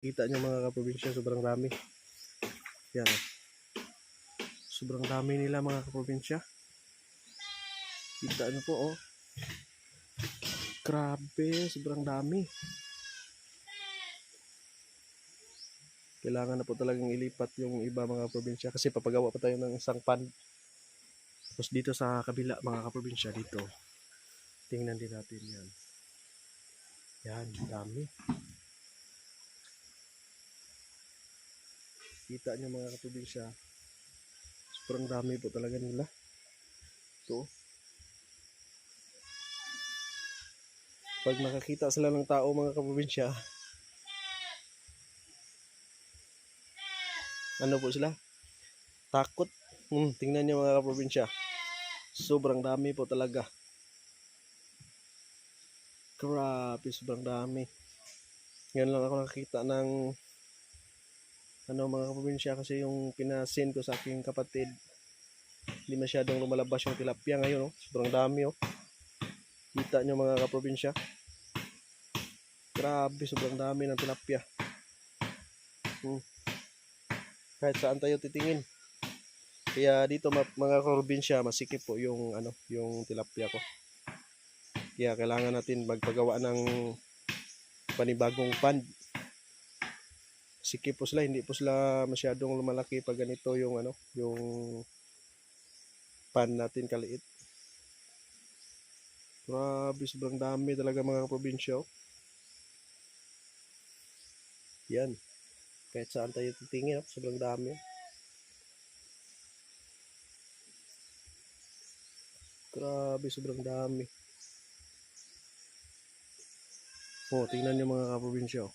Kita nyo mga kaprobinsya, sobrang dami. Yan. Sobrang dami nila mga kaprobinsya. Kita nyo po oh. Grabe, sobrang dami. Kailangan na po talagang ilipat yung iba mga probinsya kasi papagawa pa tayo ng isang pan. Tapos dito sa kabila mga kaprobinsya dito. Tingnan din natin yan. Yan, dami. Kita nyo mga kaprobinsya. Sobrang dami po talaga nila. Ito. Pag nakakita sila ng tao mga kaprobinsya, ano po sila? Takot. Tingnan nyo mga kaprobinsya. Sobrang dami po talaga. Grabe, sobrang dami. Ngayon lang ako nakakita ng mga kaprobinsya kasi yung pinasin ko sa aking kapatid, hindi masyadong lumalabas yung tilapia ngayon. Oh. Sobrang dami. Oh. Kita nyo mga kaprobinsya. Grabe, sobrang dami ng tilapia. Kahit saan tayo titingin. Kaya dito mga kaprobinsya, masikip po yung yung tilapia ko. Kaya kailangan natin magpagawa ng panibagong pan. Sikip po sila, hindi po sila masyadong lumalaki pag ganito yung yung pan natin kaliit. Grabe, sobrang dami talaga mga kaprobinsya. Oh. Yan. Kahit saan tayo titingin, sobrang dami. Grabe, sobrang dami. Oh, tingnan niyo mga kaprobinsya. Oh.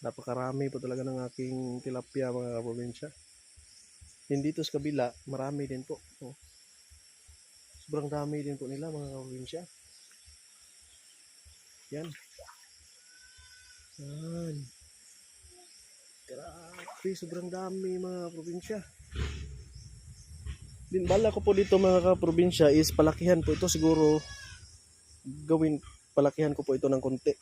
Napakarami po talaga ng aking tilapia mga kaprobinsya. Hindi dito sa kabila, marami din po. Oh. Sobrang dami din po nila mga kaprobinsya. Yan. Yan. Grabe, sobrang dami mga probinsya. Din bala ko po dito mga kaprobinsya is palakihan po ito, siguro palakihan ko po ito ng konti.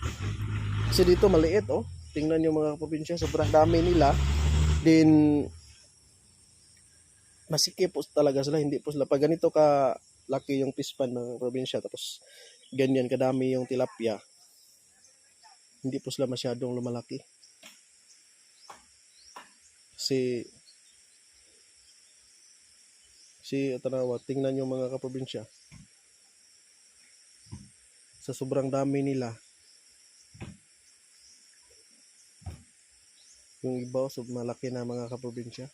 Kasi dito maliit oh. Tingnan niyo mga kaprobinsya, sobrang dami nila. Din masikip po talaga sila, hindi po sila pag ganito ka laki yung pispan ng probinsya tapos ganyan kadami yung tilapia. Hindi po sila masyadong lumalaki. Si tanawa, tingnan nyo mga kaprobinsya. Sa sobrang dami nila. Yung iba, malaki na mga kaprobinsya.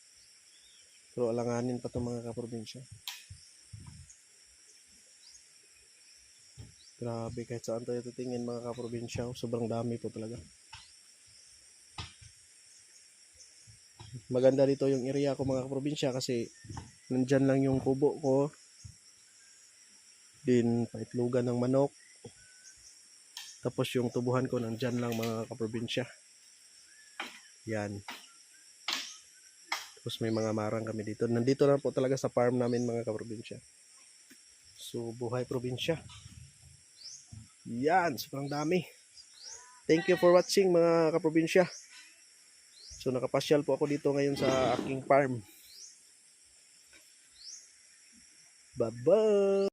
Pero alanganin pa ito mga kaprobinsya. Grabe, kahit saan tayo titingin mga kaprobinsya. Sobrang dami po talaga. Maganda dito yung area ko mga kaprobinsya kasi nandyan lang yung kubo ko. Din paitlugan ng manok. Tapos yung tubuhan ko nandyan lang mga kaprobinsya. Yan. Tapos may mga marang kami dito. Nandito na po talaga sa farm namin mga kaprobinsya. So buhay probinsya. Yan, sobrang dami. Thank you for watching mga kaprobinsya. So nakapasyal po ako dito ngayon sa aking farm. Bye-bye!